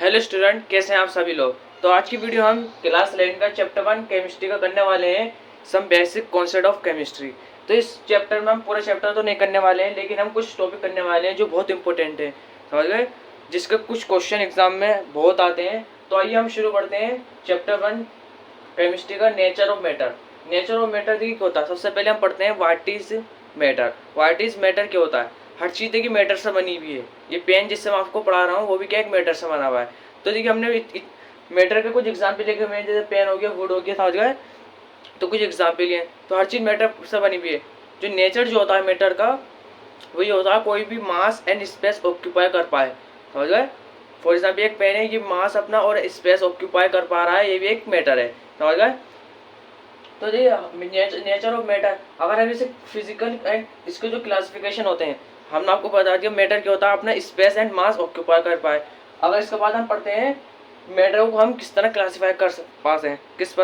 Hello student, कैसे हैं आप सभी लोग। तो आज की वीडियो हम क्लास 11 का चैप्टर 1 केमिस्ट्री का करने वाले हैं, some basic concept of chemistry. तो इस चैप्टर में हम पूरा चैप्टर तो नहीं करने वाले हैं, लेकिन हम कुछ टॉपिक करने वाले हैं जो बहुत इंपॉर्टेंट है, समझ गए, जिसके कुछ क्वेश्चन एग्जाम में बहुत आते हैं। तो आइए हम शुरू करते हैं चैप्टर 1 केमिस्ट्री का, nature of matter. Nature of matter देखिए क्या होता है। सबसे पहले हम पढ़ते हैं what is matter. What is matter क्या होता है। हर चीज़ देखिए मैटर से बनी हुई है। ये पेन जिससे मैं आपको पढ़ा रहा हूँ वो भी क्या एक मैटर से बना हुआ है। तो देखिए हमने मैटर के कुछ एग्जाम्पल लिखे हुए हैं, जैसे पेन हो गया, वुड हो गया, समझ गए। तो कुछ एग्जाम्पल हैं। तो हर चीज़ मैटर से बनी हुई है। जो नेचर जो होता है मैटर का, वही होता है कोई भी मास एंड स्पेस ऑक्यूपाई कर पाए, समझ गए। फॉर एग्जाम्पल एक पेन है, ये मास अपना और स्पेस ऑक्यूपाई कर पा रहा है, ये भी एक मैटर है, समझ गए। तो ये नेचर ऑफ मैटर। अगर हम इसे फिजिकल एंड इसके जो क्लासिफिकेशन होते हैं, हमने आपको बता दिया मैटर क्या होता है, अपना स्पेस एंड मास ऑक्यूपाई कर पाए। अगर इसके बाद हम पढ़ते हैं मैटर को हम किस तरह क्लासीफाई कर पाते हैं, किस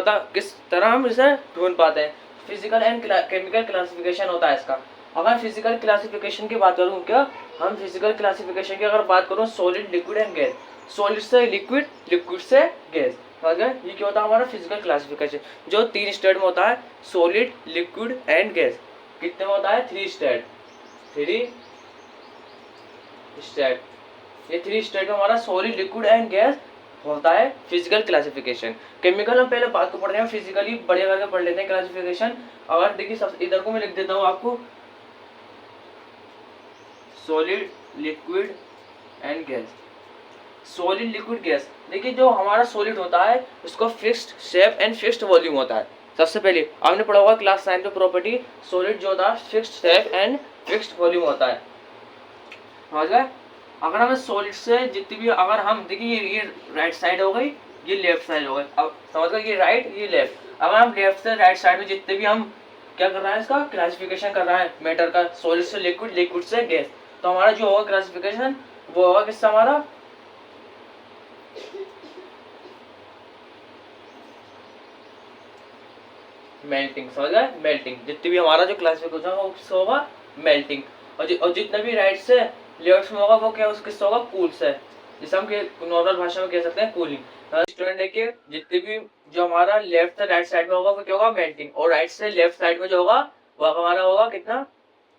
तरह हम इसे ढूंढ पाते हैं। फिजिकल एंड केमिकल क्लासिफिकेशन होता है इसका। अगर फिजिकल क्लासिफिकेशन की बात करूँ, क्या हम फिजिकल क्लासिफिकेशन की अगर बात करूँ, solid, liquid and gas. Solid से लिक्विड, लिक्विड से गैस, ये क्या होता है हमारा फिजिकल क्लासिफिकेशन, जो 3 स्टेट में होता है, सॉलिड, लिक्विड एंड गैस। कितने में होता है? 3 स्टेट। 3 स्टेट। ये 3 स्टेट में हमारा सॉलिड, लिक्विड एंड गैस होता है फिजिकल क्लासिफिकेशन। केमिकल हम पहले बात को पढ़ रहे हैं, फिजिकली बढ़िया करके पढ़ लेते हैं क्लासिफिकेशन। अगर देखिए सब इधर को मैं लिख देता हूँ आपको, solid, liquid and gas. Solid, liquid, gas. देखिए जो हमारा सॉलिड होता है उसको fixed shape and fixed volume होता है। सबसे पहले आपने पढ़ा होगा क्लास 9 में प्रॉपर्टी, सॉलिड जो होता है fixed shape and fixed volume होता है, समझ गए। अगर हमें सॉलिड से जितनी भी, अगर हम देखिए ये राइट साइड हो गई, ये लेफ्ट साइड हो गई, अब समझ गए, ये राइट ये लेफ्ट। अगर हम लेफ्ट से राइट साइड में जितने भी हम क्या कर रहे हैं, इसका क्लासिफिकेशन कर रहे हैं मैटर का, सॉलिड से लिक्विड, लिक्विड से गैस, तो हमारा जो होगा क्लासिफिकेशन वो होगा किससे, हमारा मेल्टिंग, समझ गए, मेल्टिंग। जितनी भी हमारा जो क्लासिफिकेशन होगा उससे होगा मेल्टिंग। और जितना भी राइट से लेफ्ट में होगा वो क्या किससे होगा, कूल से, जिसे हम नॉर्मल भाषा में कह सकते हैं कूलिंग। स्टूडेंट देखिए जितने भी जो हमारा लेफ्ट से राइट साइड में होगा वो क्या होगा, मेल्टिंग। और राइट से लेफ्ट साइड में जो होगा वो हमारा होगा कितना,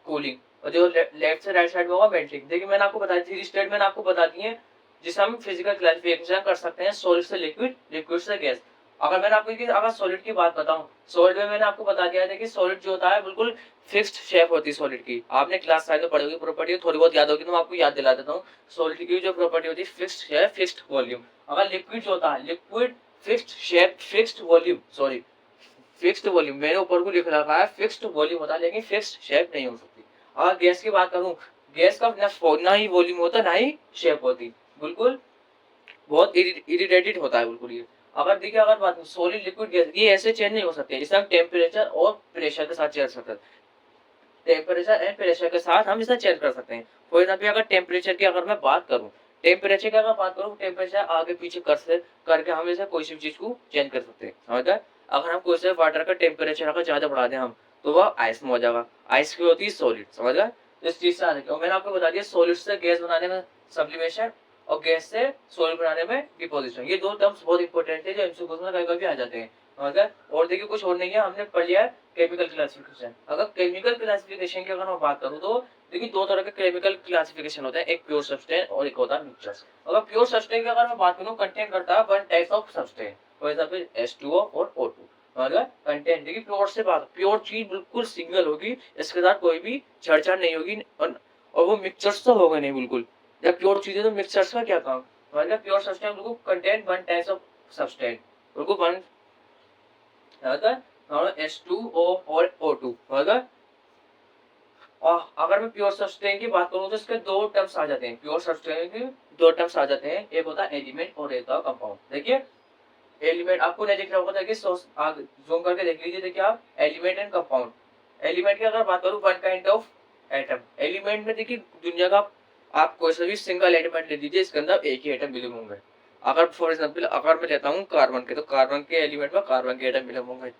कूलिंग। और जो लेफ्ट से राइट साइड में होगा मेल्टिंग। देखिए मैंने आपको बताया 3 स्टेट मैंने आपको बता दिए, जिसे हम फिजिकल क्लासिफिकेशन कर सकते हैं, सॉलिड से लिक्विड, लिक्विड से गैस। अगर मैंने आपको अगर सॉलिड की बात बताऊं, सॉलिड में मैंने आपको बता दिया है कि सॉलिड जो होता है बिल्कुल फिक्स्ड शेप होती है सॉलिड की। आपने क्लास 5 में पढ़ी होगी प्रॉपर्टी, थोड़ी बहुत याद होगी तो मैं आपको याद दिला देता हूँ। सॉलिड की जो प्रॉपर्टी होती है फिक्स्ड शेप, फिक्स्ड वॉल्यूम। अगर लिक्विड जो होता है, liquid fixed shape, fixed volume, sorry fixed volume, मैंने ऊपर को लिख रखा है फिक्स्ड वॉल्यूम होता है, लेकिन फिक्स्ड शेप नहीं हो सकती। अगर गैस की बात करूं, गैस का ना ही वॉल्यूम होता ना ही शेप होती, बिल्कुल बहुत इरिटेटेड होता है बिल्कुल ये। अगर देखिए अगर बात सॉलिड, लिक्विड, गैस, ये ऐसे चेंज नहीं हो सकते, इसे हम टेम्परेचर और प्रेशर के साथ चेंज सकते हैं। टेम्परेचर एंड प्रेशर के साथ हम इसे चेंज कर सकते हैं। फॉर एग्जाम्पल अगर टेम्परेचर की अगर मैं बात करूं, टेम्परेचर की अगर बात करूं, टेम्परेचर आगे पीछे करके हम इसे कोई सी चीज को चेंज कर सकते हैं, समझ गए। अगर हम कोई से वाटर का टेम्परेचर अगर ज्यादा बढ़ा दें हम, तो वह आइस में हो जाएगा। आइस की होती है सॉलिड, समझ गए। इस चीज से मैंने आपको बता दिया सॉलिड से गैस बनाने में सब्लिमेशन, और गैस से सॉलिड बनाने में डिपोजिशन। ये 2 टर्म्स बहुत इंपॉर्टेंट है जो एमसीक्यूज में कभी-कभी आ जाते हैं, समझ गए। और देखिए कुछ और नहीं है, हमने पढ़ लिया है केमिकल क्लासिफिकेशन। अगर केमिकल क्लासिफिकेशन की अगर मैं बात करूं, तो देखिए 2 तरह के केमिकल क्लासिफिकेशन होते हैं, एक प्योर सब्सटेंस और एक होता है मिक्सचर्स। अगर प्योर सब्सटेंस की अगर मैं बात करूं, कंटेन करता है 1 type of substance, for example H2O और O2, मतलब कंटेंट। देखिए प्योर से बात, प्योर चीज बिल्कुल सिंगल होगी, इसके साथ कोई भी छेड़छाड़ नहीं होगी, और वो मिक्सचर्स तो होगा नहीं बिल्कुल। जब प्योर चीज है तो मिक्सचर्स का क्या काम, मतलब प्योर सब्सटेंस बिल्कुल कंटेन 1 टाइप ऑफ सब्सटेंस, बिल्कुल 1 H2O और O2, और अगर मैं प्योर सब्सटेंस की बात करूं तो इसके 2 टर्म्स आ जाते हैं, प्योर सब्सटेंस के 2 टर्म्स आ जाते हैं, एक होता है एलिमेंट और एक होता है कंपाउंड। देखिए एलिमेंट आपको नहीं दिख रहा होगा, देखिए जूम करके देख लीजिए, देखिए आप एलिमेंट एंड कंपाउंड। एलिमेंट की अगर बात करूं, 1 काइंड ऑफ एटम। एलिमेंट में देखिए दुनिया का आप कोई सा भी सिंगल एलिमेंट ले लीजिए, इसके अंदर एक ही एटम मिले होंगे। अगर फॉर एग्जांपल अगर मैं लेता हूँ कार्बन के, तो कार्बन के एलिमेंट में कार्बन के एटम मिले होंगे,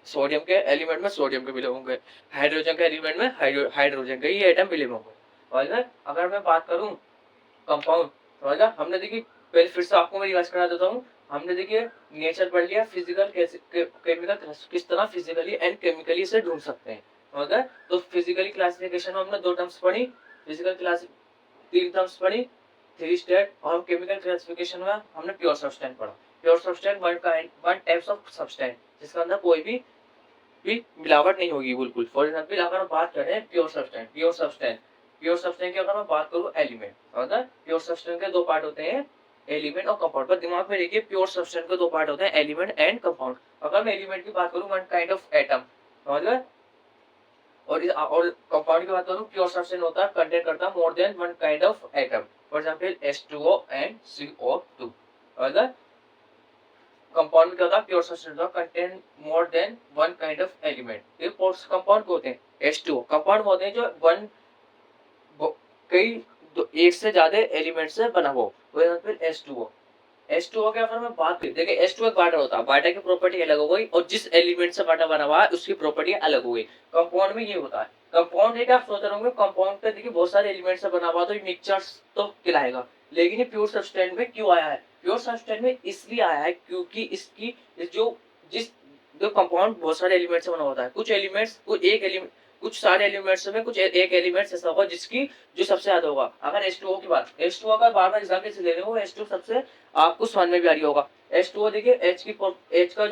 सोडियम के एलिमेंट में सोडियम के मिले होंगे, हाइड्रोजन के एलिमेंट में हाइड्रोजन के ही एटम मिले होंगे। अगर मैं बात करूं कंपाउंड, हमने देखिए पहले फिर से आपको मैं रिवाइज करा देता हूँ। हमने देखिए नेचर पढ़ लिया, फिजिकल कैसे केमिकल किस तरह फिजिकली एंड केमिकली से ढूंढ सकते हैं, समझ गए। तो फिजिकली क्लासिफिकेशन में हमने 2 टर्म्स पढ़ी, फिजिकल क्लास 3 टर्म्स पढ़ी, 3 स्टेट, और केमिकल क्लासिफिकेशन में हमने प्योर सब्सटेंस पढ़ा। Pure substance one types of substance जिसके अंदर कोई भी मिलावट नहीं होगी बिल्कुल। फॉर एग्जाम्पल अगर हम बात करें प्योर सब्सटेंस की अगर मैं बात करूँ एलिमेंट, प्योर सब्सटेंस के 2 पार्ट होते हैं, एलिमेंट और कंपाउंड। पर दिमाग में देखिए प्योर सब्सटेंस के 2 पार्ट होते हैं, एलिमेंट एंड कंपाउंड। अगर मैं एलिमेंट की बात करूँ वन काइंड ऑफ एटम, समझ गए, और कंपाउंड की बात करूँ प्योर सब्सटेंस होता है कंटेन करता है मोर than one kind of atom, for example H2O and CO2, समझ गए। कंपाउंड में क्या होता है, pure substance contain more than one kind of element. ये कंपाउंड होते हैं H2O, कंपाउंड होते हैं जो कई एक से ज्यादा एलिमेंट से बना हो, फिर H2O के अगर मैं बात करें, देखिए H2O एक वाटर होता है, वाटर की प्रॉपर्टी अलग हो गई और जिस एलिमेंट से वाटर बना हुआ है उसकी प्रॉपर्टी अलग हो गई। कंपाउंड में ये होता है, कंपाउंड है क्या, आप सोच रहे होंगे कंपाउंड पे देखिए बहुत सारे एलिमेंट से बना हुआ तो ये मिक्सचर्स तो कहलाएगा, लेकिन ये प्योर सब्सटेंस में क्यों आया है, प्योर सब्सटेंस में इसलिए आया है क्योंकि इसकी जो कंपाउंड बहुत सारे एलिमेंट से बना होता है, कुछ सारे एलिमेंट्स में कुछ एक एलिमेंट ऐसा होगा जिसकी जो सबसे ज्यादा होगा। अगर H2O की बात, H2O का बार बार एग्जाम्पल से ले रहे हो, H2 सबसे आपको समझ में भी आ रही होगा। H2O देखिए H का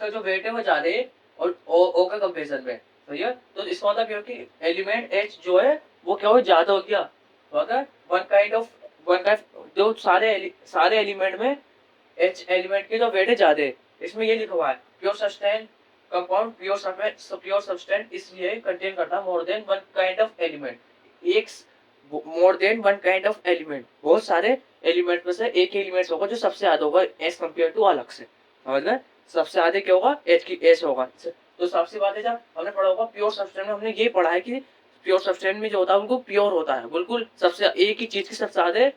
जो वेट है वो ज्यादा है और O का कंपेरिजन में, सही है। तो इसका मतलब ये कि एलिमेंट H जो है वो क्या हो ज्यादा हो गया, वन काइंड जो सारे एलिमेंट में H एलिमेंट की जो वेट है ज्यादा है। इसमें ये लिखा हुआ है pure substance compound pure substance इसलिए कंटेन करता more than one kind of element, एक more than one kind of element, बहुत सारे एलिमेंट में से एक एलिमेंट होगा जो सबसे ज्यादा होगा एज कम्पेयर टू अलग से, समझ गए। सबसे ज्यादा क्या होगा, एच की एच होगा। तो सबसे बात है जब हमने पढ़ा होगा प्योर सब्सटेंस में, हमने ये पढ़ा है कि प्योर सब्सटेंस में जो होता है उनको प्योर होता है बिल्कुल, सबसे एक ही चीज की सबसे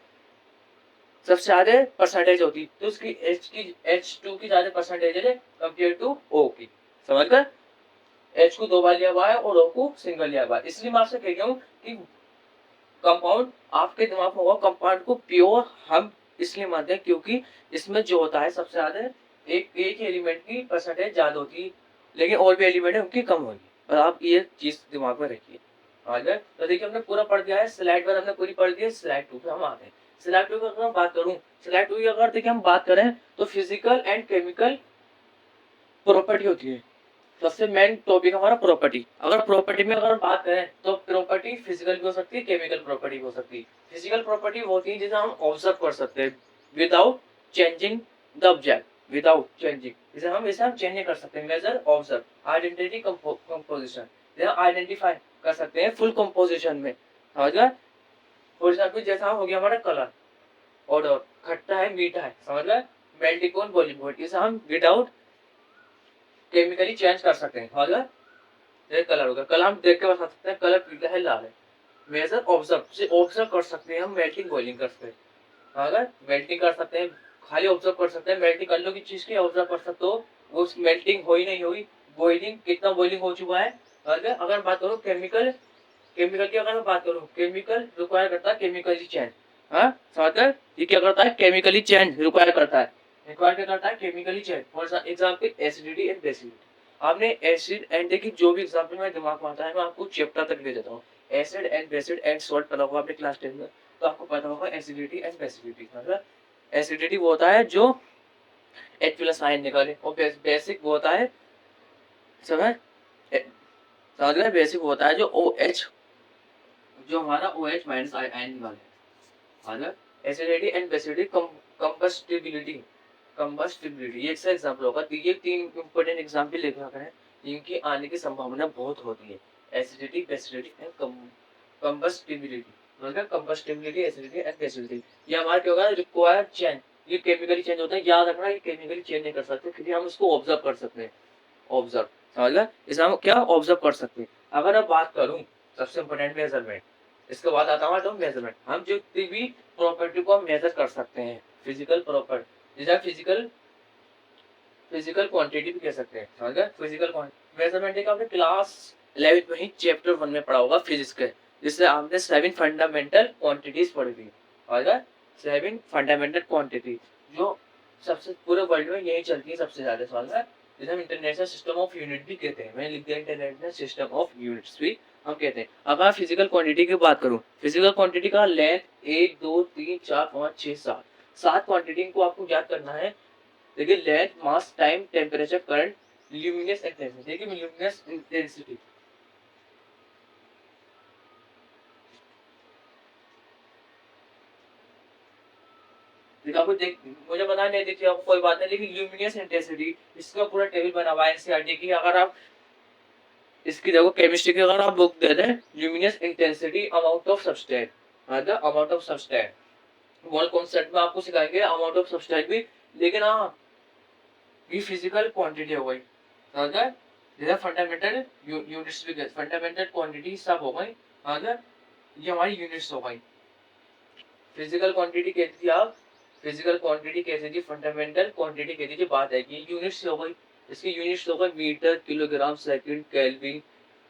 ज्यादा परसेंटेज होती, तो उसकी H2 की ज्यादा परसेंटेज है कंपेयर टू O की, समझ गए। H को 2 बार लिया हुआ है और O को सिंगल लिया हुआ है, इसलिए मैं आपसे कह रहा हूँ कि कंपाउंड आपके दिमाग में होगा, कंपाउंड को प्योर हम इसलिए मानते हैं क्योंकि इसमें जो होता है सबसे ज्यादा एक ही एलिमेंट की परसेंटेज ज्यादा होती है, लेकिन और भी एलिमेंट है उनकी कम होगी, और आप ये चीज दिमाग में रखिए। तो देखिए हमने पूरा पढ़ दिया है, स्लाइड 1 हमने पूरी पढ़ दी है, स्लाइड 2 पे हम आते हैं। स्लाइड 2 की अगर मैं बात करूं, स्लाइड 2 की अगर देखिए हम बात करें तो फिजिकल एंड केमिकल प्रॉपर्टी होती है, सबसे मेन टॉपिक हमारा प्रॉपर्टी। अगर प्रॉपर्टी में अगर बात करें तो प्रॉपर्टी फिजिकल भी हो सकती है, केमिकल प्रॉपर्टी भी हो सकती है। फिजिकल प्रॉपर्टी वो होती है जिसे हम ऑब्जर्व कर सकते हैं without changing the object, without changing, इसे हम चेंज नहीं कर सकते, major observe identity composition, identify कर सकते हैं फुल कंपोजिशन में, समझ गए। फॉर एग्जाम्पल जैसा हो गया हमारा कलर, ऑर्डर खट्टा है मीठा है, समझ गए। मेल्टिंग पॉइंट बॉइलिंग पॉइंट, इसे हम विदाउट केमिकली चेंज कर सकते हैं, समझ गए। ये कलर होगा, कलर हम देख के बता सकते हैं कलर पीला है लाल है, मेजर ऑब्जर्व कर सकते हैं हम, मेल्टिंग बॉइलिंग कर सकते हैं, अगर मेल्टिंग कर सकते हैं, खाली ऑब्जर्व कर सकते हैं, मेल्टिंग कर लो की चीज की ऑब्जर्व कर सकते हो, वो मेल्टिंग हो ही नहीं हुई, बॉइलिंग कितना बॉइलिंग हो चुका है। अगर बात करूँ केमिकल की अगर मैं बात करूँ, केमिकल रिक्वायर करता है केमिकली चेंज, हाँ समझ गए, ये क्या करता है केमिकली चेंज रिक्वायर करता है, chemically change. For example acidity and basicity, आपने एसिड एंड देखिए जो भी एग्जाम्पल मेरे दिमाग में आता है मैं आपको चैप्टर तक ले देता हूँ, acid and based and salt पढ़ा होगा आपने क्लास 10 में, तो आपको पता होगा एसिडिटी एंड बेसिडिटी, मतलब एसिडिटी वो होता है जो H+ आयन निकाले, और बेसिक वो होता है समझ गए, बेसिक होता है जो OH, जो हमारा OH- आयन निकाले, एसिडिटी एंड बेसिडिटी, कंबस्टिबिलिटी ये इसका एग्जांपल होगा। तो ये 3 इंपॉर्टेंट एग्जांपल लेकर आकर हैं जिनकी आने की संभावना बहुत होती है, एसिडिटी बेसिडिटी एंड कंबस्टिबिलिटी, मतलब कंबस्टिबिलिटी एसिडिटी एंड बेसिडिटी। ये हमारा क्या होगा, रिक्वायर चेंज, ये केमिकली चेंज होता है, याद रखना ये केमिकली चेंज नहीं कर सकते क्योंकि हम उसको ऑब्जर्व कर सकते हैं, ऑब्जर्व, समझ गए, इसे हम क्या ऑब्जर्व कर सकते हैं। अगर मैं बात करूं सबसे इंपॉर्टेंट मेजरमेंट, इसके बाद आता है तो मेजरमेंट, हम जो भी प्रॉपर्टी को हम मेजर कर सकते हैं, फिजिकल प्रॉपर्टी, जैसे फिजिकल क्वांटिटी भी कह सकते हैं, समझ गए। फिजिकल मेजरमेंट का आपने क्लास 11 में ही चैप्टर 1 में पढ़ा होगा फिजिक्स के, जिससे आपने 7 फंडामेंटल क्वांटिटीज पढ़ी थी, समझ गए। 7 फंडामेंटल क्वांटिटी, जो सबसे पूरे वर्ल्ड में यही चलती है सबसे ज्यादा सॉल्व है, जिसे हम इंटरनेशनल सिस्टम ऑफ यूनिट भी कहते हैं। मैंने लिख दिया इंटरनेशनल सिस्टम ऑफ यूनिट्स भी हम कहते हैं। अब मैं फिजिकल क्वांटिटी की बात करूं, फिजिकल क्वांटिटी का लेंथ 1 2 3 4 5 6 7 7 क्वांटिटी को आपको याद करना है। देखिए length, mass, time, temperature, current, luminous intensity. देखिए ल्यूमिनस इंटेंसिटी आपको देख, मुझे पता नहीं देखिए आपको कोई बात नहीं, लेकिन ल्यूमिनस इंटेंसिटी इसका पूरा टेबल बना हुआ है एनसीईआरटी की। अगर आप इसकी देखो केमिस्ट्री की अगर आप बुक दे दें, luminous intensity amount of substance, मतलब amount of substance mole concept में आपको सिखाएंगे अमाउंट ऑफ सबस्टेंस भी। लेकिन हाँ ये फिजिकल क्वांटिटी हो गई, अगर जैसे फंडामेंटल यूनिट्स भी, फंडामेंटल क्वांटिटी सब हो गई, अगर ये हमारी यूनिट्स हो गई। फिजिकल क्वांटिटी कहती थी आप, फिजिकल क्वांटिटी कहती थी, फंडामेंटल क्वांटिटी कहती थी, बात है कि यूनिट्स हो गई। इसकी यूनिट्स हो गई मीटर, किलोग्राम, सेकंड, केल्विन।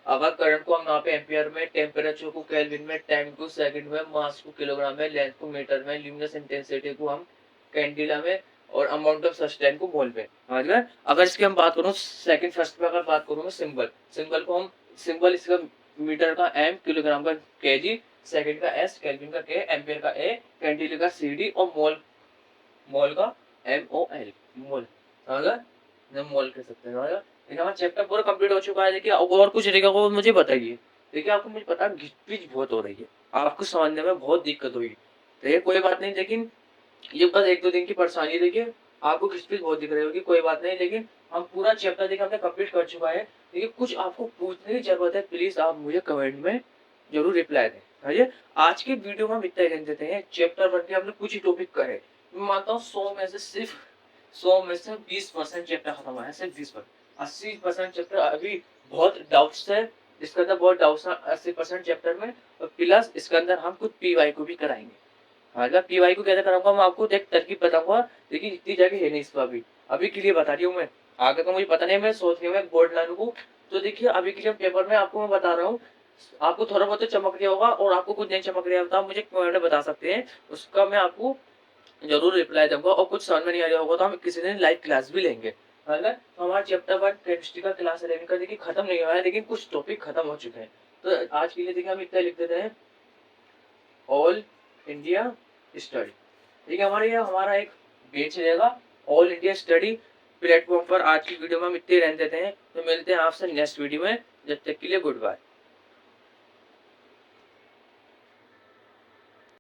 अगर करंट को हम यहाँ पे एम्पियर में, टेम्परेचर को केल्विन में, टाइम को सेकंड में, मास को किलोग्राम में, लेंथ को मीटर में, ल्यूमिनस इंटेंसिटी को हम कैंडिला में, और अमाउंट ऑफ सस्टेन को मोल में। समझ गए? अगर इसकी हम बात करूँ सेकंड फर्स्ट पे अगर बात करूँ मैं, सिंबल, सिंबल को हम, सिंबल इसका मीटर का एम, किलोग्राम का केजी, सेकंड का एस, केल्विन का के, एम्पियर का ए, कैंडिला का सीडी, और मोल, मोल का MOL, मोल। समझ, मोल कह सकते हैं। देखिए हमारा चैप्टर पूरा कंप्लीट हो चुका है। देखिए और कुछ रहेगा वो मुझे बताइए। देखिए आपको मुझे पता घिचपिच बहुत हो रही है, आपको समझने में बहुत दिक्कत हुई। देखिए कोई बात नहीं, लेकिन ये बस 1-2 दिन की परेशानी। देखिए आपको घिचपिच बहुत दिख रही होगी, कोई बात नहीं, लेकिन हम पूरा चैप्टर देखिए हमने कंप्लीट कर चुका है। देखिए कुछ आपको पूछने की जरूरत है, प्लीज आप मुझे कमेंट में जरूर रिप्लाई दें। समझिए आज की वीडियो में हम इतना ही रहने देते हैं। चैप्टर 1 के हमने कुछ ही टॉपिक करे, मैं मानता हूँ 100 में से सिर्फ 100 में से 20% चैप्टर खत्म हुआ है, सिर्फ 20%। 80% चैप्टर अभी बहुत डाउट्स है, इसके अंदर बहुत डाउट्स है 80% चैप्टर में। और प्लस इसके अंदर हम कुछ PY को भी कराएंगे। मतलब PY को कैसे कराऊंगा मैं आपको एक तरकीब बताऊंगा, लेकिन इतनी जगह है नहीं इसको अभी के लिए बता रही हूँ मैं। आगे का मुझे पता नहीं, मैं सोच रही हूँ बोर्ड लाने को। तो देखिए अभी के लिए पेपर में आपको मैं बता रहा हूँ, आपको थोड़ा बहुत तो चमक रहा होगा, और आपको कुछ नहीं चमक रहा होगा आप मुझे कमेंट में बता सकते हैं, उसका मैं आपको जरूर रिप्लाई दूंगा। और कुछ समझ में नहीं आ रहा होगा तो हम किसी दिन लाइव क्लास भी लेंगे। अगर हमारा चैप्टर 1 केमिस्ट्री का क्लास 11 का देखिए खत्म नहीं हुआ है, लेकिन कुछ टॉपिक खत्म हो चुके हैं। तो आज के लिए देखिए हम इतना लिख देते हैं, ऑल इंडिया स्टडी। ठीक है, हमारा एक पेज रहेगा ऑल इंडिया स्टडी प्लेटफॉर्म पर। आज की वीडियो में हम इतने रहने देते हैं, तो मिलते हैं आपसे नेक्स्ट वीडियो में। जब तक के लिए गुड बाय।